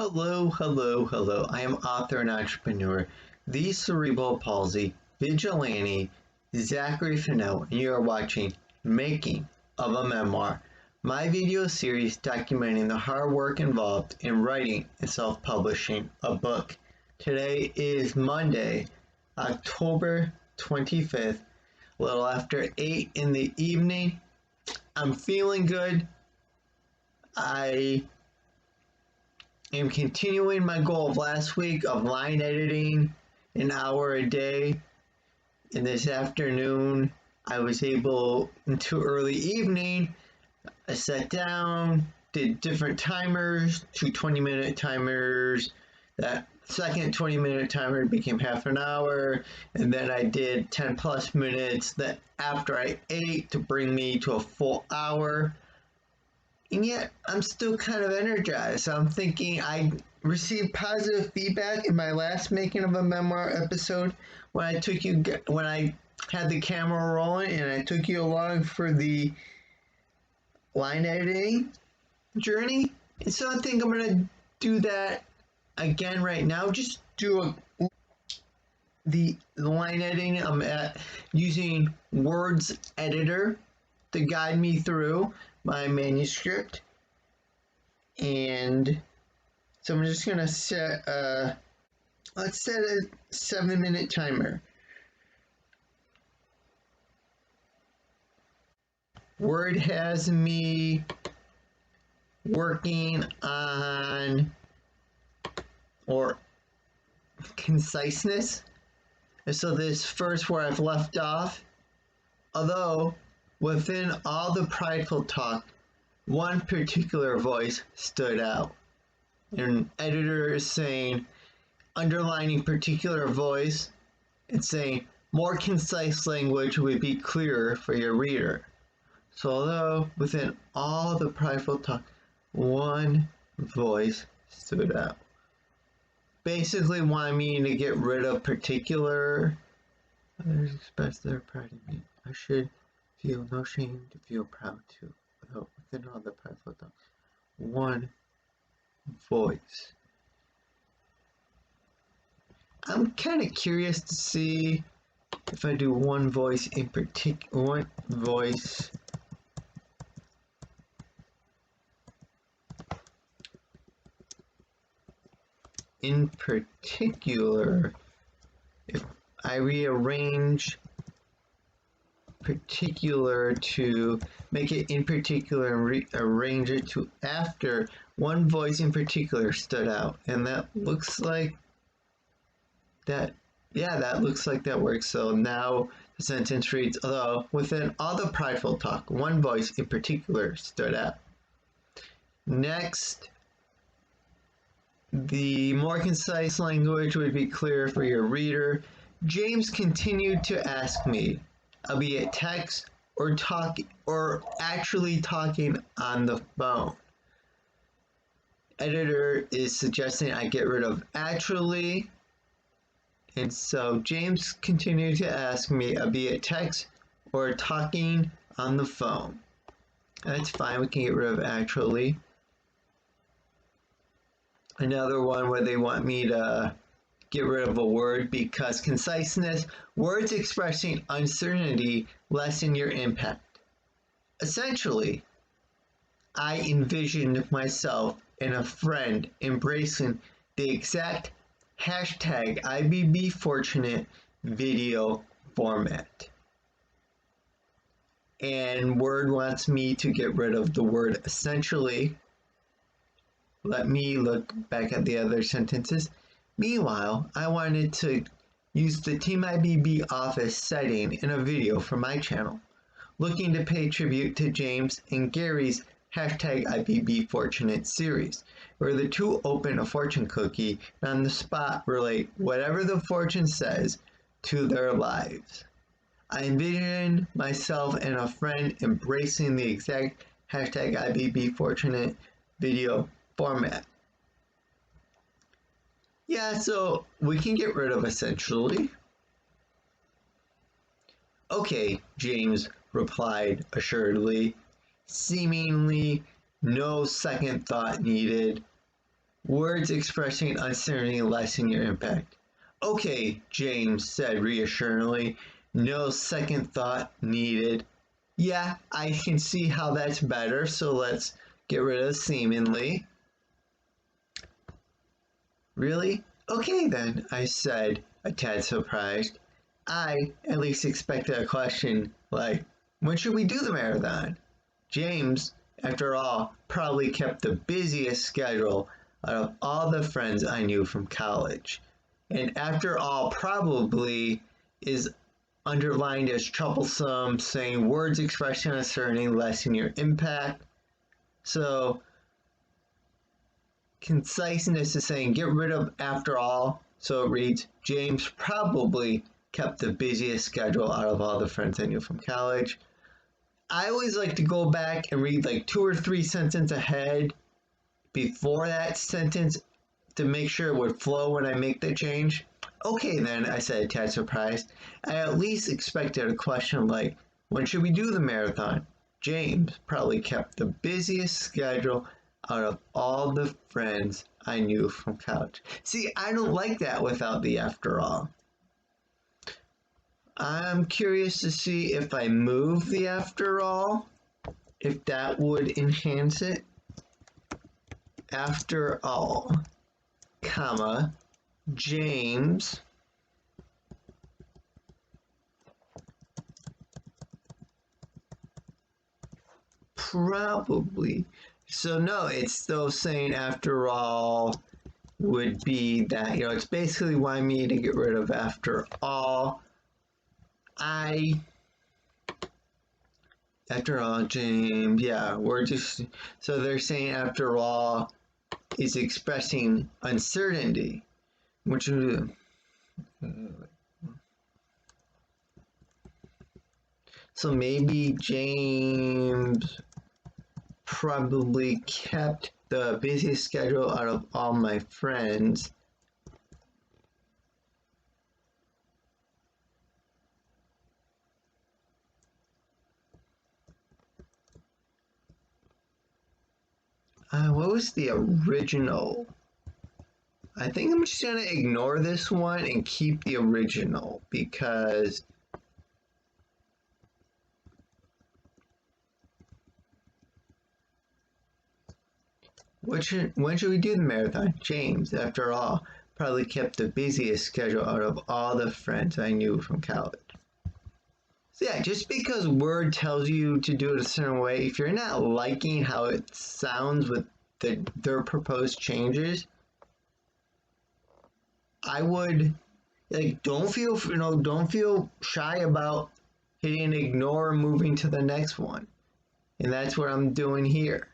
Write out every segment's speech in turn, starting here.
Hello, hello, hello. I am author and entrepreneur, the cerebral palsy vigilante, Zachary Fennell, and you are watching Making of a Memoir, my video series documenting the hard work involved in writing and self-publishing a book. Today is Monday, October 25th, a little after 8 in the evening. I'm feeling good. I am continuing my goal of last week of line editing an hour a day. And this afternoon, I was able, into early evening, I sat down, did different timers, two 20-minute timers. That second 20-minute timer became half an hour. And then I did 10 plus minutes that after I ate to bring me to a full hour. And yet, I'm still kind of energized. So I'm thinking I received positive feedback in my last Making of a Memoir episode when I had the camera rolling and I took you along for the line editing journey. And so I think I'm going to do that again right now. Just do the line editing. I'm using Words Editor to guide me through my manuscript, and so I'm just gonna set let's set a 7-minute timer. Word has me working on conciseness, and so this first where I've left off, although within all the prideful talk, one particular voice stood out. An editor is saying, underlining particular voice, and saying more concise language would be clearer for your reader. So although within all the prideful talk, one voice stood out. Basically wanting me to get rid of particular. Others express their pride in me. I should feel no shame to feel proud too. Though within all the prideful talk, one voice. I'm kind of curious to see if I do one voice in particular. One voice in particular. If I rearrange particular to make it in particular and arrange it to after, one voice in particular stood out, and that looks like that. Yeah, that looks like that works. So now the sentence reads, although within all the prideful talk, one voice in particular stood out. Next, the more concise language would be clearer for your reader. James continued to ask me, albeit text or actually talking on the phone. Editor is suggesting I get rid of actually, and so James continued to ask me, albeit text or talking on the phone. That's fine, we can get rid of actually. Another one where they want me to get rid of a word because conciseness, words expressing uncertainty lessen your impact. Essentially, I envisioned myself and a friend embracing the exact hashtag IBBFortunate video format. And Word wants me to get rid of the word essentially. Let me look back at the other sentences. Meanwhile, I wanted to use the Team IBB office setting in a video for my channel, looking to pay tribute to James and Gary's hashtag IBBFortunate series, where the two open a fortune cookie and on the spot relate whatever the fortune says to their lives. I envisioned myself and a friend embracing the exact hashtag IBBFortunate video format. Yeah, so we can get rid of essentially. Okay, James replied assuredly, seemingly no second thought needed. Words expressing uncertainty lessen your impact. Okay, James said reassuringly. No second thought needed. Yeah, I can see how that's better, so let's get rid of seemingly. Really? Okay then, I said, a tad surprised. I at least expected a question like, when should we do the marathon? James, after all, probably kept the busiest schedule out of all the friends I knew from college. And after all, probably is underlined as troublesome, saying words expressing uncertainty lessen your impact. So conciseness is saying get rid of after all. So it reads, James probably kept the busiest schedule out of all the friends I knew from college. I always like to go back and read like 2 or 3 sentences ahead before that sentence to make sure it would flow when I make the change. Okay then, I said, a tad surprised. I at least expected a question like, when should we do the marathon? James probably kept the busiest schedule out of all the friends I knew from college. See, I don't like that without the after all. I'm curious to see if I move the after all, if that would enhance it. After all, comma, James probably. So no, it's still saying after all would be that, it's basically wanting me to get rid of after all. After all, James, yeah, we're just, so they're saying after all is expressing uncertainty, which is, so maybe James probably kept the busiest schedule out of all my friends. What was the original? I think I'm just gonna ignore this one and keep the original because when should we do the marathon? James, after all, probably kept the busiest schedule out of all the friends I knew from college. So yeah, just because Word tells you to do it a certain way, if you're not liking how it sounds with their proposed changes, I would don't feel shy about hitting ignore and moving to the next one. And that's what I'm doing here.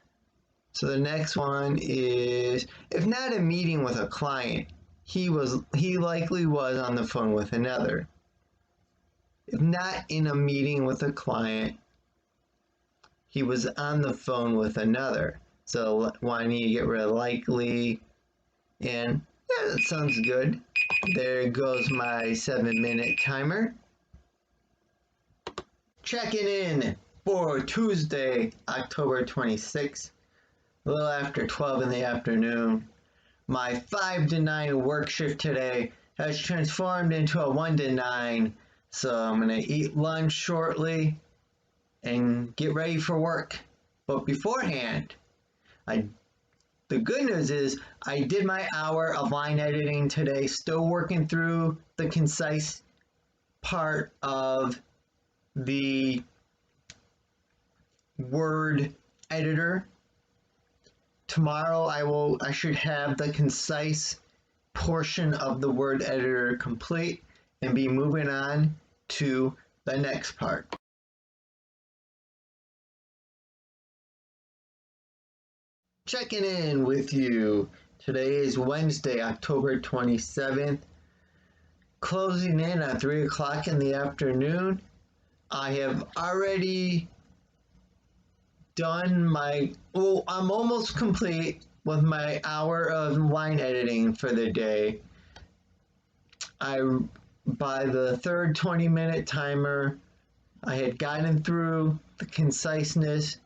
So the next one is, if not a meeting with a client, he likely was on the phone with another. If not in a meeting with a client, he was on the phone with another. So why need to get rid of likely? And yeah, that sounds good. There goes my 7-minute timer. Checking in for Tuesday, October 26th, a little after 12 in the afternoon. My 5 to 9 work shift today has transformed into a 1 to 9, so I'm going to eat lunch shortly and get ready for work. But beforehand, the good news is I did my hour of line editing today, still working through the concise part of the Word editor. Tomorrow I should have the concise portion of the Word editor complete and be moving on to the next part. Checking in with you. Today is Wednesday, October 27th. Closing in at 3 o'clock in the afternoon. I have already done I'm almost complete with my hour of line editing for the day. By the third 20-minute timer, I had gotten through the conciseness,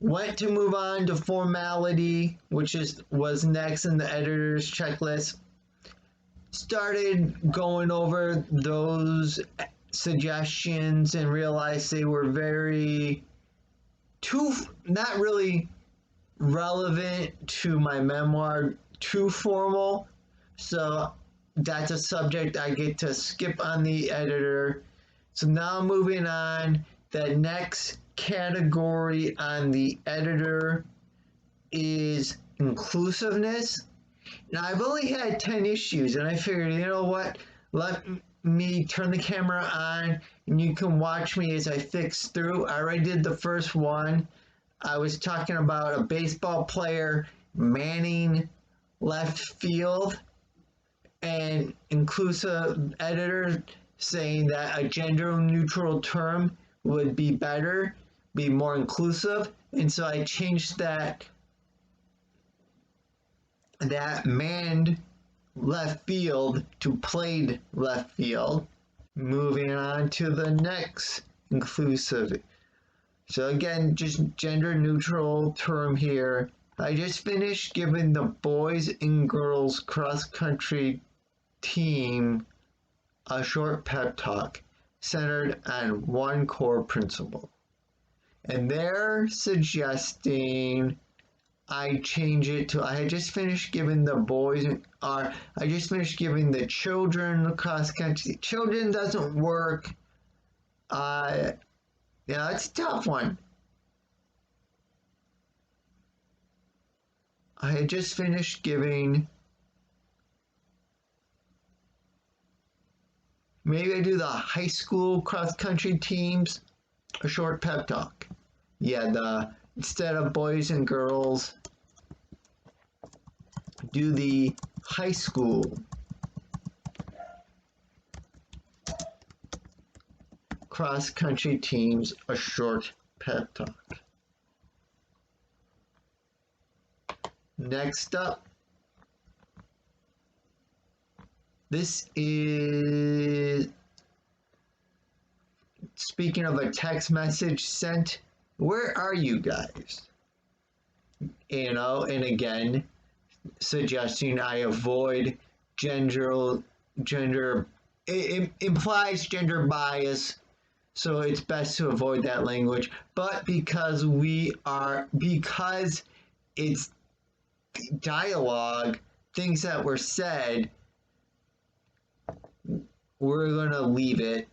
Went to move on to formality, which was next in the editor's checklist. Started going over those suggestions and realized they were not really relevant to my memoir, too formal. So that's a subject I get to skip on the editor. So now moving on, the next category on the editor is inclusiveness. Now I've only had 10 issues and I figured, you know what, let me turn the camera on and you can watch me as I fix through. I already did the first one. I was talking about a baseball player manning left field and inclusive editor saying that a gender neutral term would be better, be more inclusive. And so I changed that manned left field to played left field. Moving on to the next inclusive. So again, just gender neutral term here. I just finished giving the boys and girls cross country team a short pep talk centered on one core principle. And they're suggesting I change it to I had just finished giving the boys I just finished giving the children cross country. Children doesn't work. Yeah, it's a tough one. I had just finished giving. Maybe I do the high school cross country teams a short pep talk. Yeah, instead of boys and girls, do the high school cross country teams a short pep talk. Next up, this is speaking of a text message sent. Where are you guys? You know, and again, suggesting I avoid gender. It implies gender bias, so it's best to avoid that language. But because it's dialogue, things that were said, we're gonna leave it.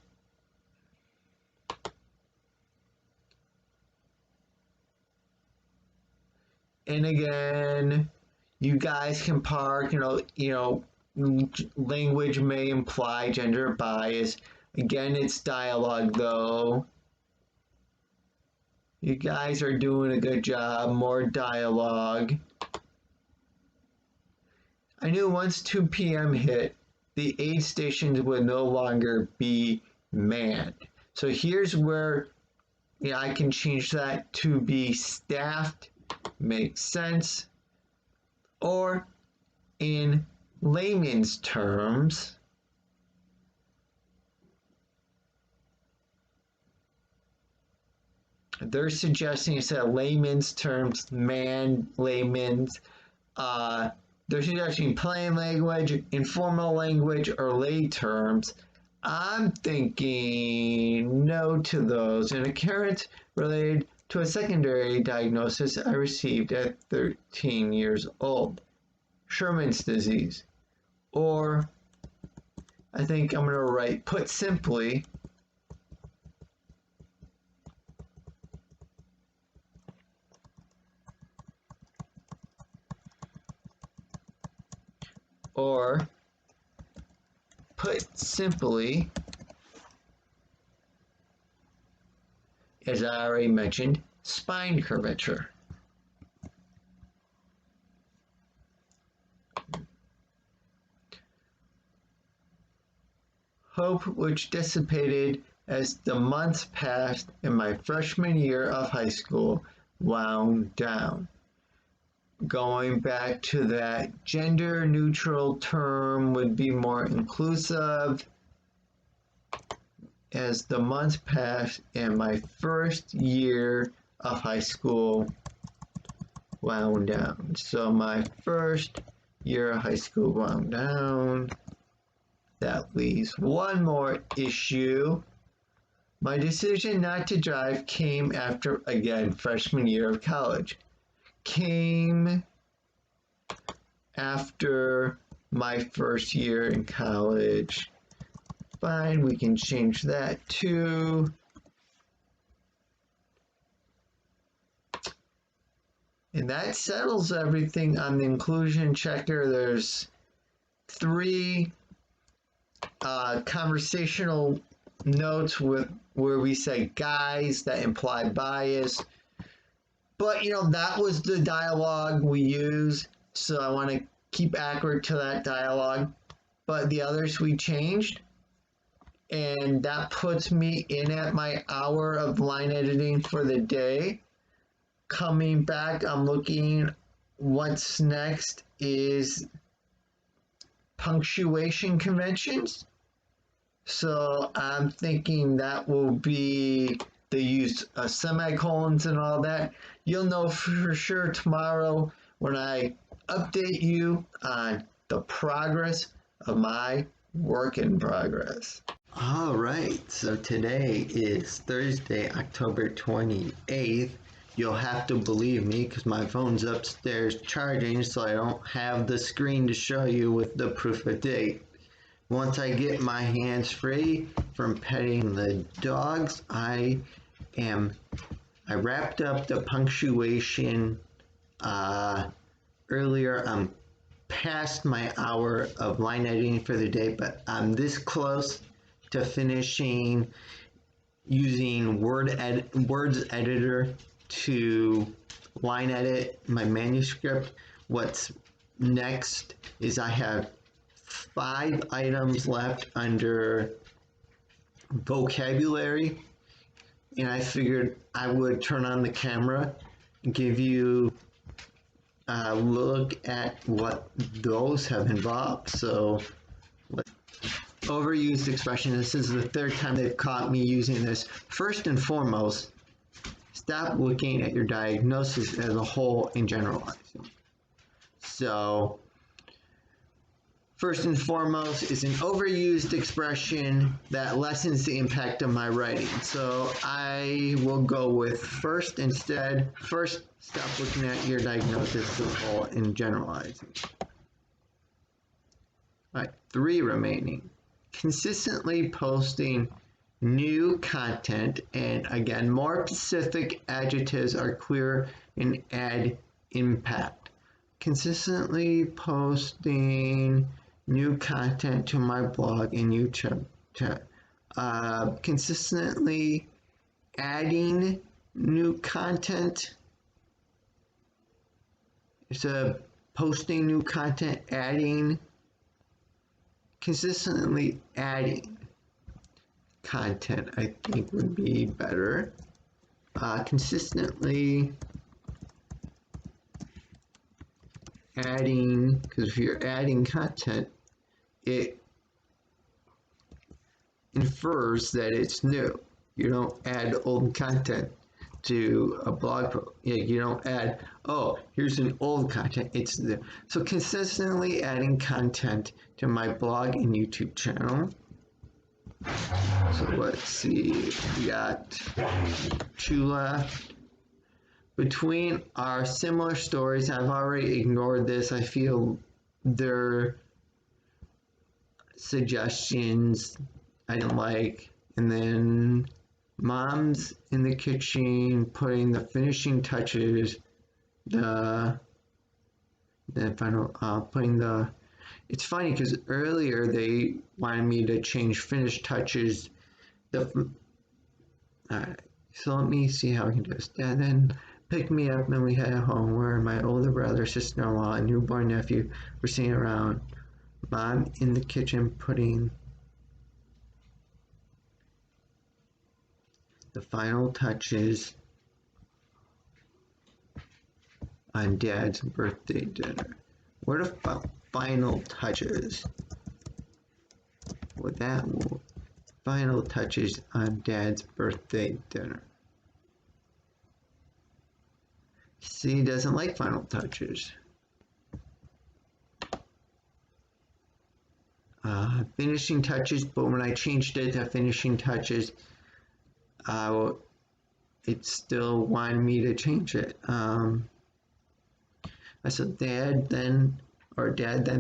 And again, you guys can park, language may imply gender bias. Again, it's dialogue though. You guys are doing a good job, more dialogue. I knew once 2 p.m. hit, the aid stations would no longer be manned. So here's where I can change that to be staffed, makes sense. Or in layman's terms, they're suggesting instead of layman's terms, layman's, they're suggesting plain language, informal language, or lay terms. I'm thinking no to those. An occurrence related to a secondary diagnosis I received at 13 years old, Sherman's disease. Or I think I'm going to write, put simply, or put simply, as I already mentioned, spine curvature. Hope which dissipated as the months passed and my freshman year of high school wound down. Going back to that gender neutral term would be more inclusive. As the months passed and my first year of high school wound down. So my first year of high school wound down. That leaves one more issue. My decision not to drive came after, again, freshman year of college. Came after my first year in college. Fine, we can change that too. And that settles everything on the inclusion checker. There's 3 conversational notes where we say guys that imply bias. But that was the dialogue we use, so I want to keep accurate to that dialogue. But the others we changed, and that puts me in at my hour of line editing for the day. Coming back, I'm looking what's next is punctuation conventions. So I'm thinking that will be the use of semicolons and all that. You'll know for sure tomorrow when I update you on the progress of my work in progress. All right, so today is Thursday, October 28th. You'll have to believe me because my phone's upstairs charging, so I don't have the screen to show you with the proof of date. Once I get my hands free from petting the dogs, I wrapped up the punctuation earlier. I'm past my hour of line editing for the day, but I'm this close to finishing using Words Editor to line edit my manuscript. What's next is I have 5 items left under vocabulary, and I figured I would turn on the camera and give you a look at what those have involved. So, overused expression. This is the 3rd time they've caught me using this. First and foremost, stop looking at your diagnosis as a whole and generalizing. So, first and foremost is an overused expression that lessens the impact of my writing. So I will go with first instead. First, stop looking at your diagnosis as a whole and generalizing. All right, 3 remaining. Consistently posting new content, and again, more specific adjectives are clear and add impact. Consistently posting new content to my blog and YouTube. Consistently adding new content. It's posting new content, adding. Consistently adding content, I think would be better. Consistently adding, because if you're adding content, it infers that it's new. You don't add old content to a blog post. You don't add, oh, here's an old content. It's new. So consistently adding content to my blog and YouTube channel. So let's see, we got 2 left. Between our similar stories, I've already ignored this. I feel they're suggestions I didn't like. And then mom's in the kitchen putting the finishing touches, the final putting the. It's funny because earlier they wanted me to change finish touches. Alright, so let me see how we can do this. Dad then picked me up and we headed home where my older brother, sister-in-law, and newborn nephew were sitting around. Mom in the kitchen putting the final touches on Dad's birthday dinner. What are final touches? Well, that will final touches on Dad's birthday dinner. See, doesn't like final touches. Finishing touches, but when I changed it to finishing touches, it still wanted me to change it. So dad then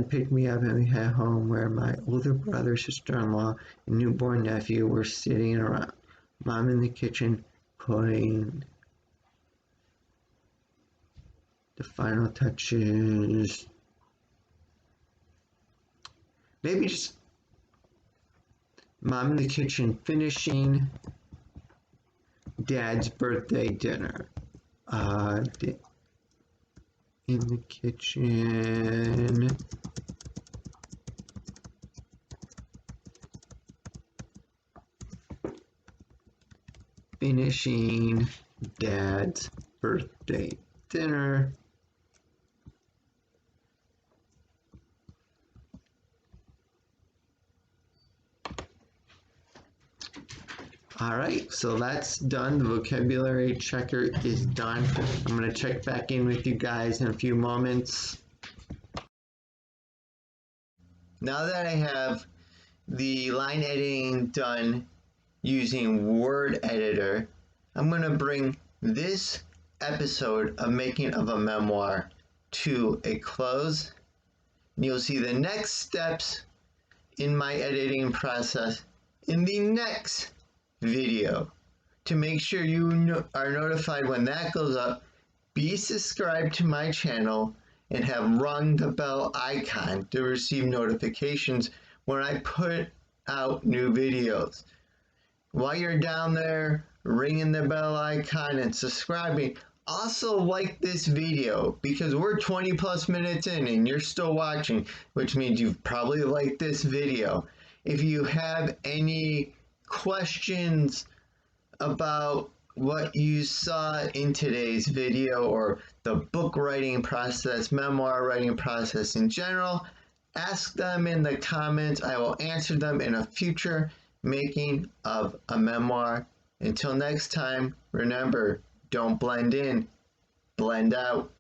picked me up and we head home, where my older brother, sister-in-law, and newborn nephew were sitting around. Mom in the kitchen putting the final touches. Maybe just Mom in the kitchen finishing Dad's birthday dinner. In the kitchen finishing Dad's birthday dinner. All right, so that's done. The vocabulary checker is done. I'm going to check back in with you guys in a few moments. Now that I have the line editing done using Word Editor, I'm going to bring this episode of Making of a Memoir to a close. And you'll see the next steps in my editing process in the next video. To make sure you are notified when that goes up, be subscribed to my channel and have rung the bell icon to receive notifications when I put out new videos. While you're down there ringing the bell icon and subscribing, also like this video, because we're 20 plus minutes in and you're still watching, which means you've probably liked this video. If you have any questions about what you saw in today's video, or the book writing process, memoir writing process in general, ask them in the comments. I will answer them in a future Making of a Memoir. Until next time, remember, don't blend in, blend out.